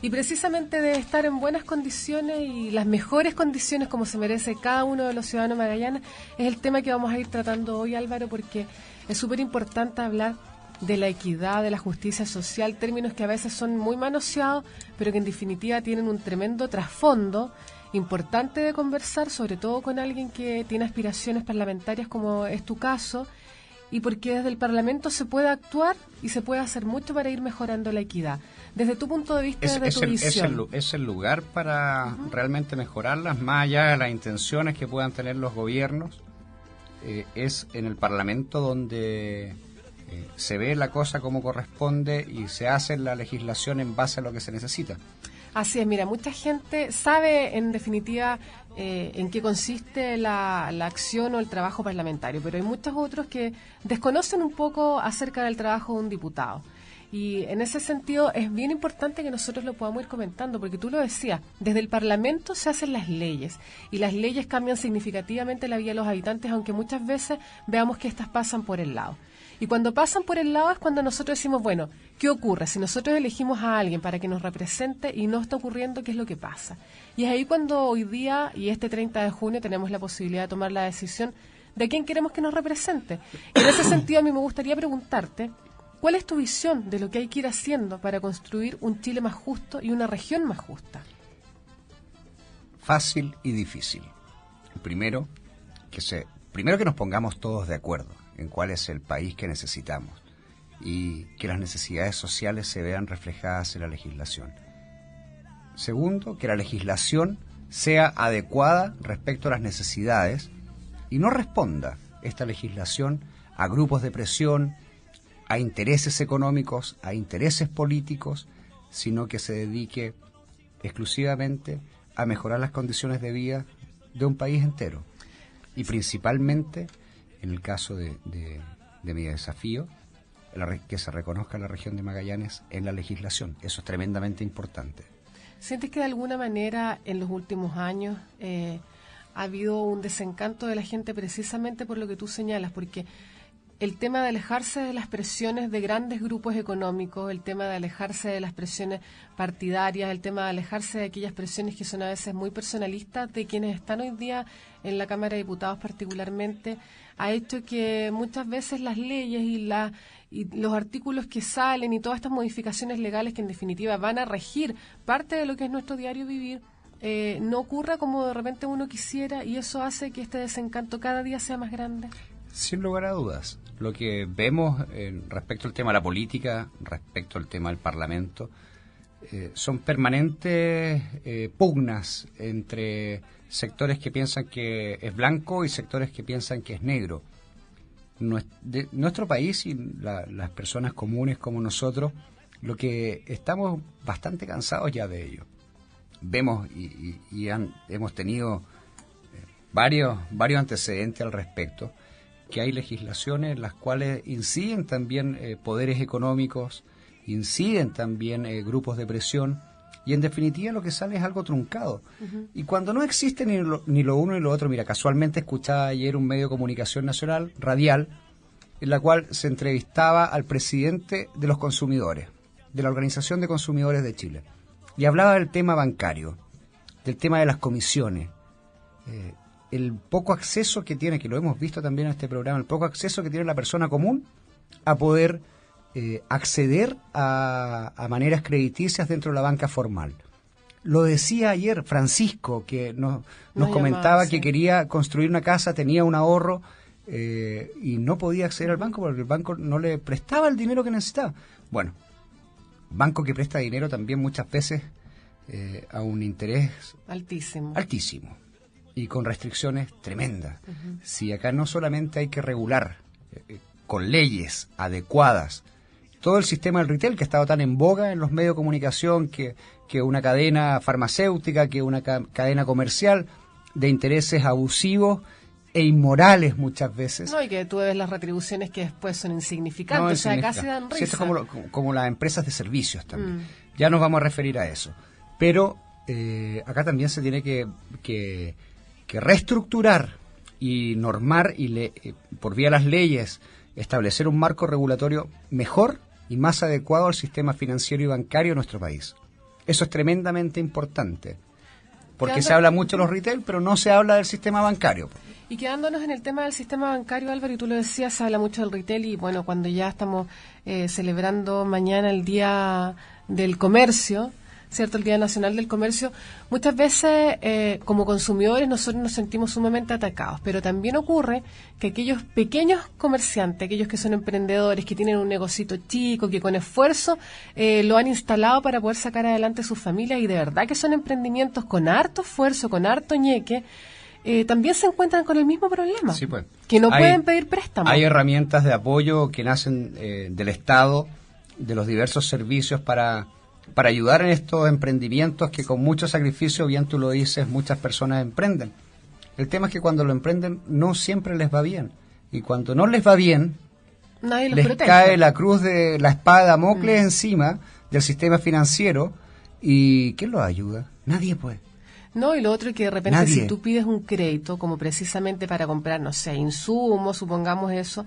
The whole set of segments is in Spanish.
Y precisamente de estar en buenas condiciones y las mejores condiciones como se merece cada uno de los ciudadanos de Magallanes es el tema que vamos a ir tratando hoy, Álvaro, porque es súper importante hablar de la equidad, de la justicia social, términos que a veces son muy manoseados, pero que en definitiva tienen un tremendo trasfondo importante de conversar, sobre todo con alguien que tiene aspiraciones parlamentarias como es tu caso, y porque desde el Parlamento se puede actuar y se puede hacer mucho para ir mejorando la equidad. Desde tu punto de vista, desde tu visión. Es el lugar para realmente mejorarlas, más allá de las intenciones que puedan tener los gobiernos. Es en el Parlamento donde se ve la cosa como corresponde y se hace la legislación en base a lo que se necesita. Así es, mira, mucha gente sabe en definitiva en qué consiste la acción o el trabajo parlamentario, pero hay muchos otros que desconocen un poco acerca del trabajo de un diputado. Y en ese sentido es bien importante que nosotros lo podamos ir comentando, porque tú lo decías, desde el Parlamento se hacen las leyes, y las leyes cambian significativamente la vida de los habitantes, aunque muchas veces veamos que estas pasan por el lado. Y cuando pasan por el lado es cuando nosotros decimos, bueno, ¿qué ocurre? Si nosotros elegimos a alguien para que nos represente y no está ocurriendo, ¿qué es lo que pasa? Y es ahí cuando hoy día y este 30 de junio tenemos la posibilidad de tomar la decisión de quién queremos que nos represente. Y en ese sentido a mí me gustaría preguntarte, ¿cuál es tu visión de lo que hay que ir haciendo para construir un Chile más justo y una región más justa? Fácil y difícil. Primero que nos pongamos todos de acuerdo en cuál es el país que necesitamos y que las necesidades sociales se vean reflejadas en la legislación. Segundo, que la legislación sea adecuada respecto a las necesidades y no responda esta legislación a grupos de presión, a intereses económicos, a intereses políticos, sino que se dedique exclusivamente a mejorar las condiciones de vida de un país entero. Y principalmente, en el caso de mi desafío, que se reconozca la región de Magallanes en la legislación. Eso es tremendamente importante. ¿Sientes que de alguna manera en los últimos años ha habido un desencanto de la gente precisamente por lo que tú señalas? Porque el tema de alejarse de las presiones de grandes grupos económicos, el tema de alejarse de las presiones partidarias, el tema de alejarse de aquellas presiones que son a veces muy personalistas de quienes están hoy día en la Cámara de Diputados particularmente, ha hecho que muchas veces las leyes y los artículos que salen y todas estas modificaciones legales que en definitiva van a regir parte de lo que es nuestro diario vivir, no ocurra como de repente uno quisiera, y eso hace que este desencanto cada día sea más grande. Sin lugar a dudas, lo que vemos respecto al tema de la política, respecto al tema del Parlamento, son permanentes pugnas entre sectores que piensan que es blanco y sectores que piensan que es negro. Nuestro país y las personas comunes como nosotros, lo que estamos bastante cansados ya de ello. Vemos hemos tenido varios antecedentes al respecto, que hay legislaciones en las cuales inciden también poderes económicos, inciden también grupos de presión, y en definitiva lo que sale es algo truncado. Y cuando no existe ni lo uno ni lo otro, mira, casualmente escuchaba ayer un medio de comunicación nacional, radial, en la cual se entrevistaba al presidente de los consumidores, de la Organización de Consumidores de Chile, y hablaba del tema bancario, del tema de las comisiones, el poco acceso que tiene, que lo hemos visto también en este programa, el poco acceso que tiene la persona común a poder acceder a maneras crediticias dentro de la banca formal. Lo decía ayer Francisco, que nos comentaba que quería construir una casa, tenía un ahorro y no podía acceder al banco porque el banco no le prestaba el dinero que necesitaba. Bueno, banco que presta dinero también muchas veces a un interés altísimo y con restricciones tremendas. Si acá no solamente hay que regular con leyes adecuadas todo el sistema del retail que ha estado tan en boga en los medios de comunicación, que una cadena farmacéutica, que una cadena comercial de intereses abusivos e inmorales muchas veces. No, y que tú ves las retribuciones que después son insignificantes, o sea, casi dan risa. Sí, esto es como las empresas de servicios también. Ya nos vamos a referir a eso. Pero acá también se tiene que reestructurar y normar y por vía de las leyes establecer un marco regulatorio mejor y más adecuado al sistema financiero y bancario de nuestro país. Eso es tremendamente importante. Porque se habla mucho de los retail, pero no se habla del sistema bancario. Y quedándonos en el tema del sistema bancario, Álvaro, y tú lo decías, se habla mucho del retail y bueno, cuando ya estamos celebrando mañana el Día del Comercio, ¿cierto? El Día Nacional del Comercio, muchas veces como consumidores nosotros nos sentimos sumamente atacados, pero también ocurre que aquellos pequeños comerciantes, aquellos que son emprendedores, que tienen un negocito chico, que con esfuerzo lo han instalado para poder sacar adelante sus familias y de verdad que son emprendimientos con harto esfuerzo, con harto ñeque, también se encuentran con el mismo problema, sí, pues. Que no pueden pedir préstamos. Hay herramientas de apoyo que nacen del Estado, de los diversos servicios para ayudar en estos emprendimientos que con mucho sacrificio, bien tú lo dices, muchas personas emprenden. El tema es que cuando lo emprenden no siempre les va bien. Y cuando no les va bien, nadie los les protege. cae la cruz de la espada de Damocles encima del sistema financiero. ¿Y quién los ayuda? Nadie puede. No, y lo otro es que de repente Nadie. si tú pides un crédito, como precisamente para comprar, no sé, insumos, supongamos eso,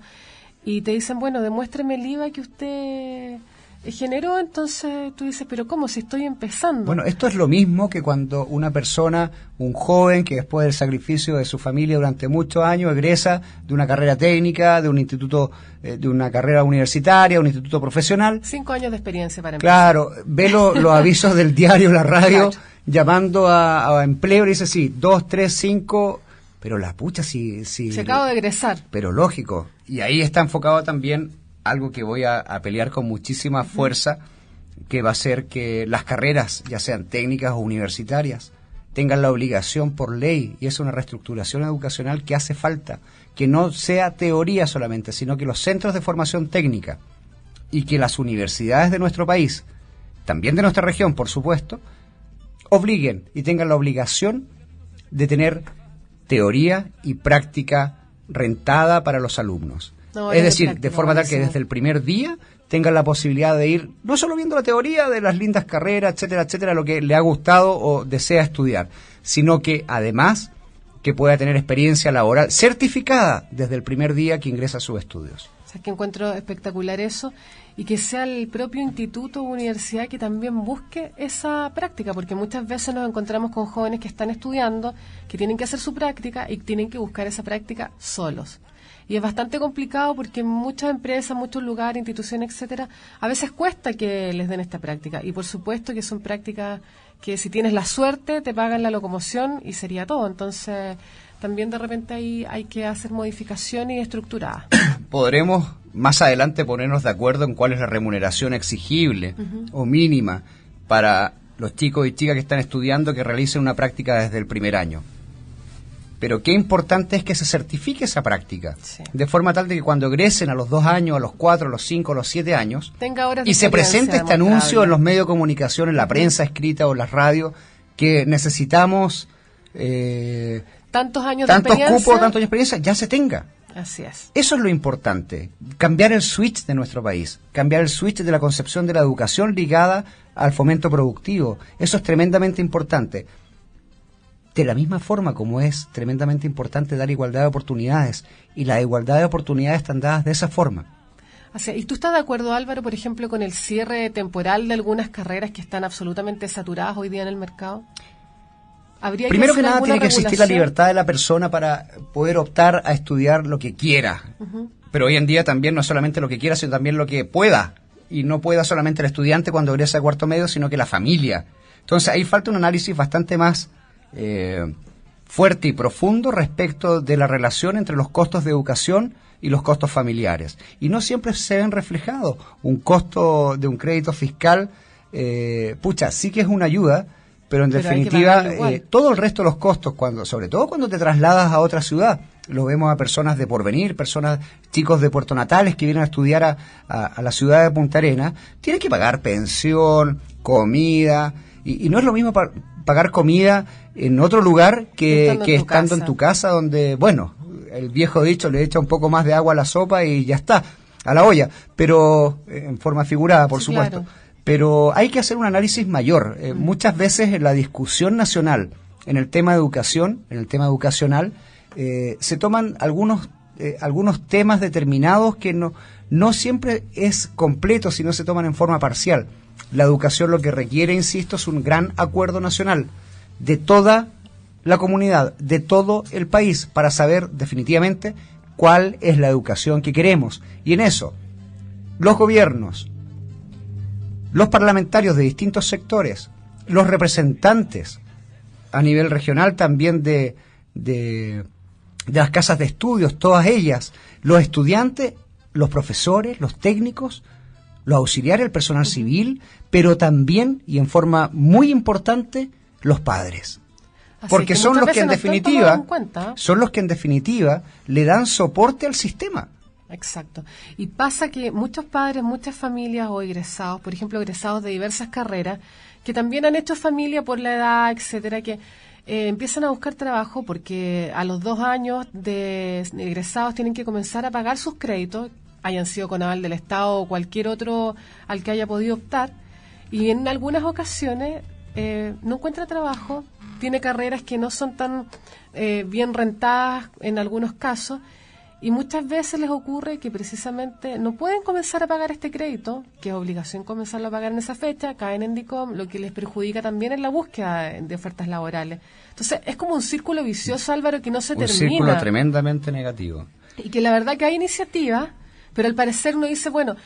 y te dicen, bueno, demuéstreme el IVA que usted generó, entonces tú dices, pero ¿cómo? Si estoy empezando. Bueno, esto es lo mismo que cuando una persona, un joven que después del sacrificio de su familia durante muchos años egresa de una carrera técnica, de un instituto, de una carrera universitaria, un instituto profesional. 5 años de experiencia para empezar. Claro, ve los avisos del diario, la radio, Claro. llamando a empleo y dice, sí, 2, 3, 5, pero la pucha, si Se acaba de egresar. Pero lógico, y ahí está enfocado también algo que voy a pelear con muchísima fuerza, que va a ser que las carreras, ya sean técnicas o universitarias, tengan la obligación por ley, y es una reestructuración educacional que hace falta, que no sea teoría solamente, sino que los centros de formación técnica y que las universidades de nuestro país, también de nuestra región, por supuesto, obliguen y tengan la obligación de tener teoría y práctica rentada para los alumnos. No, es decir, práctica, de forma tal que buenísimo. desde el primer día tengan la posibilidad de ir, no solo viendo la teoría de las lindas carreras, etcétera, etcétera, lo que le ha gustado o desea estudiar, sino que además que pueda tener experiencia laboral certificada desde el primer día que ingresa a sus estudios. O sea, que encuentro espectacular eso y que sea el propio instituto o universidad que también busque esa práctica, porque muchas veces nos encontramos con jóvenes que están estudiando, que tienen que hacer su práctica y tienen que buscar esa práctica solos. Y es bastante complicado porque en muchas empresas, muchos lugares, instituciones, etcétera, a veces cuesta que les den esta práctica. Y por supuesto que son prácticas que si tienes la suerte te pagan la locomoción y sería todo. Entonces también de repente ahí hay que hacer modificaciones estructuradas. Podremos más adelante ponernos de acuerdo en cuál es la remuneración exigible o mínima para los chicos y chicas que están estudiando que realicen una práctica desde el primer año. Pero qué importante es que se certifique esa práctica, sí, de forma tal de que cuando egresen a los 2 años, a los 4, a los 5, a los 7 años, tenga horas de y se presente este demostrable. anuncio en los medios de comunicación, en la prensa escrita o en las radios, que necesitamos tantos años tantos de experiencia. cupos, tantos años de experiencia, ya se tenga. Así es. Eso es lo importante, cambiar el switch de nuestro país, cambiar el switch de la concepción de la educación ligada al fomento productivo. Eso es tremendamente importante. De la misma forma como es tremendamente importante dar igualdad de oportunidades, y la igualdad de oportunidades están dadas de esa forma. Así, ¿y tú estás de acuerdo, Álvaro, por ejemplo, con el cierre temporal de algunas carreras que están absolutamente saturadas hoy día en el mercado? ¿Habría Primero que hacer nada alguna tiene que existir la regulación? libertad de la persona para poder optar a estudiar lo que quiera. Pero hoy en día también no es solamente lo que quiera, sino también lo que pueda. Y no pueda solamente el estudiante cuando egresa de cuarto medio, sino que la familia. Entonces ahí falta un análisis bastante más fuerte y profundo respecto de la relación entre los costos de educación y los costos familiares. Y no siempre se ven reflejados. Un costo de un crédito fiscal, sí que es una ayuda, pero en definitiva todo el resto de los costos, sobre todo cuando te trasladas a otra ciudad, lo vemos a personas de Porvenir, chicos de Puerto Natales que vienen a estudiar a la ciudad de Punta Arenas, tienen que pagar pensión, comida, y no es lo mismo pagar comida en otro lugar que estando en tu casa, donde, bueno, el viejo dicho, le echa un poco más de agua a la sopa y ya está, a la olla, pero en forma figurada, por supuesto. Claro. Pero hay que hacer un análisis mayor. Muchas veces en la discusión nacional, en el tema de educación, en el tema educacional, se toman algunos temas determinados que no siempre es completo, sino se toman en forma parcial. La educación lo que requiere, insisto, es un gran acuerdo nacional de toda la comunidad, de todo el país, para saber definitivamente cuál es la educación que queremos. Y en eso, los gobiernos, los parlamentarios de distintos sectores, los representantes a nivel regional también de las casas de estudios, todas ellas, los estudiantes, los profesores, los técnicos, los auxiliares, el personal civil, pero también, y en forma muy importante, los padres. Porque son los que en definitiva le dan soporte al sistema. Exacto. Y pasa que muchos padres, muchas familias o egresados, por ejemplo, egresados de diversas carreras, que también han hecho familia por la edad, etcétera, que empiezan a buscar trabajo porque a los 2 años de egresados tienen que comenzar a pagar sus créditos, hayan sido con aval del Estado o cualquier otro al que haya podido optar, y en algunas ocasiones no encuentra trabajo, tiene carreras que no son tan bien rentadas en algunos casos, y muchas veces les ocurre que precisamente no pueden comenzar a pagar este crédito, que es obligación comenzarlo a pagar en esa fecha, caen en DICOM, lo que les perjudica también en la búsqueda de ofertas laborales. Entonces es como un círculo vicioso, Álvaro, que no se termina. Un círculo tremendamente negativo. Y que la verdad que hay iniciativas, pero al parecer uno dice, bueno,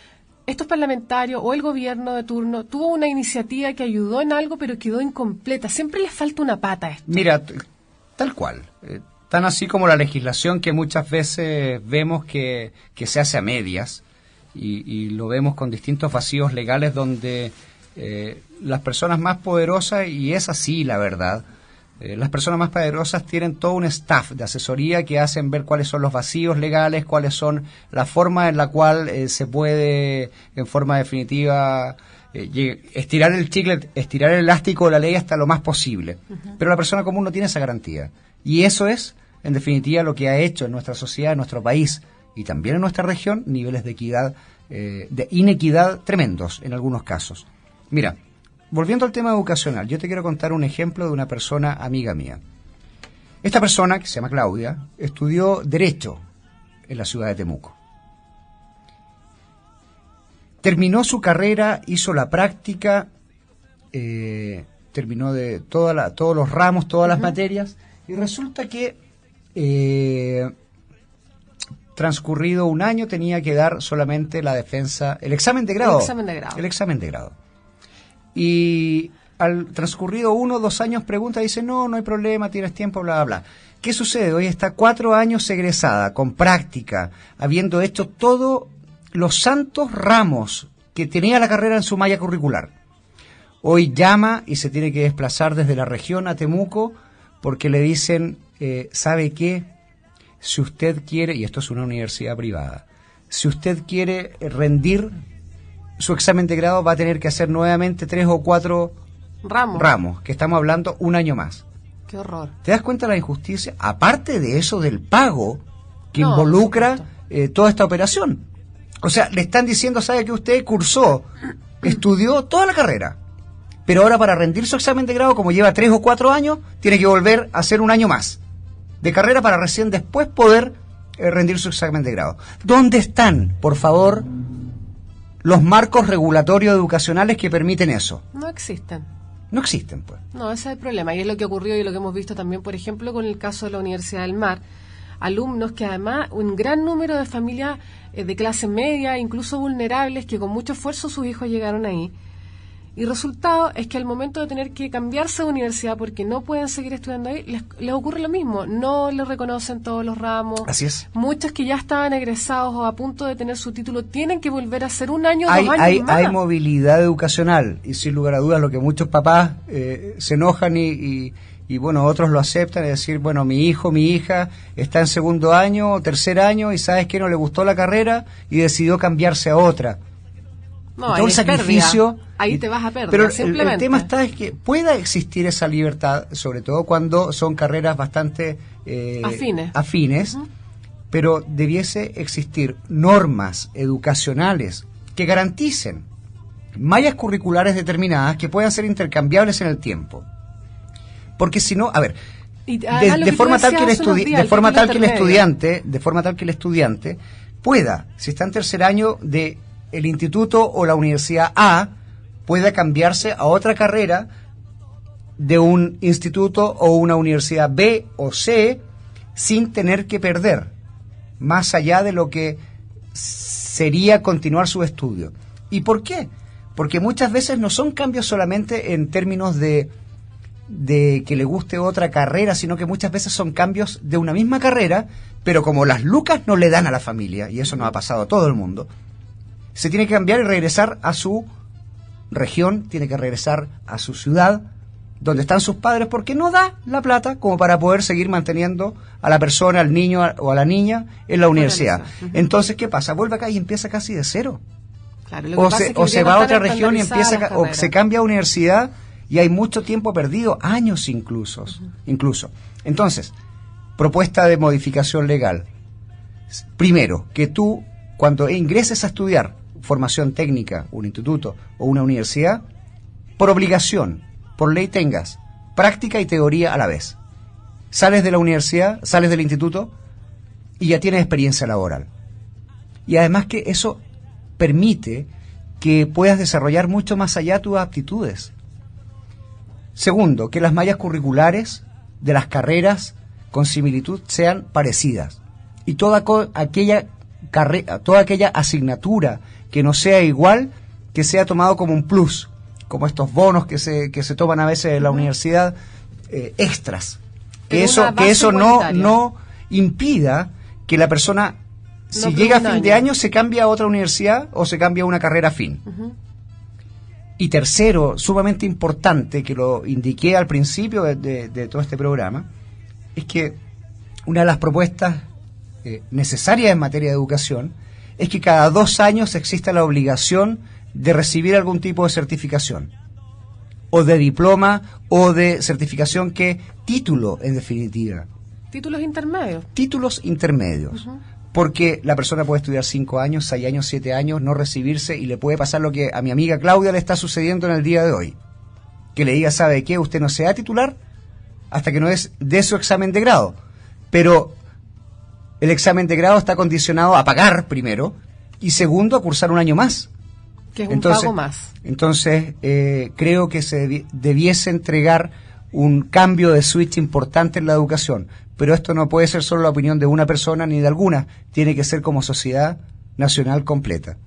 estos parlamentarios o el gobierno de turno tuvo una iniciativa que ayudó en algo, pero quedó incompleta. Siempre les falta una pata a esto. Mira, tal cual. Tan así como la legislación que muchas veces vemos que se hace a medias y lo vemos con distintos vacíos legales donde las personas más poderosas, y es así la verdad, las personas más poderosas tienen todo un staff de asesoría que hacen ver cuáles son los vacíos legales, cuáles son la forma en la cual se puede en forma definitiva estirar el chicle, estirar el elástico de la ley hasta lo más posible. Pero la persona común no tiene esa garantía. Y eso es, en definitiva, lo que ha hecho en nuestra sociedad, en nuestro país y también en nuestra región, niveles de equidad, de inequidad tremendos en algunos casos. Mira, volviendo al tema educacional, yo te quiero contar un ejemplo de una persona amiga mía. Esta persona, que se llama Claudia, estudió Derecho en la ciudad de Temuco. Terminó su carrera, hizo la práctica, terminó de todos los ramos, todas las materias. Y resulta que transcurrido un año tenía que dar solamente la defensa, el examen de grado. El examen de grado. Y al transcurrido 1 o 2 años pregunta, dice, no hay problema, tienes tiempo, bla, bla, bla. ¿Qué sucede? Hoy está 4 años egresada, con práctica, habiendo hecho todos los santos ramos que tenía la carrera en su malla curricular. Hoy llama y se tiene que desplazar desde la región a Temuco, porque le dicen, ¿sabe qué? Si usted quiere, y esto es una universidad privada, si usted quiere rendir su examen de grado va a tener que hacer nuevamente 3 o 4 ramos, que estamos hablando 1 año más. ¡Qué horror! ¿Te das cuenta de la injusticia? Aparte de eso, del pago que involucra toda esta operación. O sea, le están diciendo, ¿sabe que usted cursó, estudió toda la carrera? Pero ahora para rendir su examen de grado, como lleva 3 o 4 años, tiene que volver a hacer 1 año más de carrera para recién después poder rendir su examen de grado. ¿Dónde están, por favor, los marcos regulatorios educacionales que permiten eso? No existen. No existen, pues. No, ese es el problema. Y es lo que ocurrió y lo que hemos visto también, por ejemplo, con el caso de la Universidad del Mar. Alumnos que además, un gran número de familias de clase media, incluso vulnerables, que con mucho esfuerzo sus hijos llegaron ahí. Y resultado es que al momento de tener que cambiarse de universidad porque no pueden seguir estudiando ahí, les ocurre lo mismo. No les reconocen todos los ramos. Así es. Muchos que ya estaban egresados o a punto de tener su título tienen que volver a hacer 1 año, 2 años más. Hay movilidad educacional y sin lugar a dudas lo que muchos papás se enojan y bueno, otros lo aceptan, es decir, bueno, mi hijo, mi hija está en 2º año o 3er año y sabes que no le gustó la carrera y decidió cambiarse a otra. No, hay sacrificio. Ahí te vas a perder. Pero el tema está es que pueda existir esa libertad, sobre todo cuando son carreras bastante afines, pero debiese existir normas educacionales que garanticen mallas curriculares determinadas que puedan ser intercambiables en el tiempo. Porque si no, a ver, de forma tal que el estudiante pueda, si está en 3er año de el instituto o la universidad A, pueda cambiarse a otra carrera de un instituto o una universidad B o C sin tener que perder, más allá de lo que sería continuar su estudio. ¿Y por qué? Porque muchas veces no son cambios solamente en términos de que le guste otra carrera, sino que muchas veces son cambios de una misma carrera, pero como las lucas no le dan a la familia, y eso nos ha pasado a todo el mundo, se tiene que cambiar y regresar a su región, tiene que regresar a su ciudad, donde están sus padres, porque no da la plata como para poder seguir manteniendo a la persona, al niño o a la niña en la universidad. Entonces, ¿qué pasa? Vuelve acá y empieza casi de cero. Claro, o se va a otra región y empieza, o se cambia a universidad y hay mucho tiempo perdido, años incluso. Entonces, propuesta de modificación legal. Primero, que tú, cuando ingreses a estudiar formación técnica, un instituto o una universidad, por obligación, por ley tengas práctica y teoría a la vez. Sales de la universidad, sales del instituto y ya tienes experiencia laboral. Y además que eso permite que puedas desarrollar mucho más allá tus aptitudes. Segundo, que las mallas curriculares de las carreras con similitud sean parecidas. Y toda aquella asignatura que no sea igual, que sea tomado como un plus, como estos bonos que se toman a veces en la universidad, extras. Que eso no impida que la persona, si llega a fin de año, se cambie a otra universidad o se cambie a una carrera afín. Y tercero, sumamente importante, que lo indiqué al principio de todo este programa, es que una de las propuestas necesarias en materia de educación es que cada 2 años exista la obligación de recibir algún tipo de certificación, o de diploma, o de certificación, título en definitiva. Títulos intermedios. Títulos intermedios. Porque la persona puede estudiar 5 años, 6 años, 7 años, no recibirse, y le puede pasar lo que a mi amiga Claudia le está sucediendo en el día de hoy. Que le diga, ¿sabe qué? Usted no se va a titular hasta que no dé su examen de grado. Pero el examen de grado está condicionado a pagar primero, y segundo, a cursar un año más. Que es un pago más. Entonces, creo que se debiese entregar un cambio de switch importante en la educación. Pero esto no puede ser solo la opinión de una persona ni de alguna, tiene que ser como sociedad nacional completa.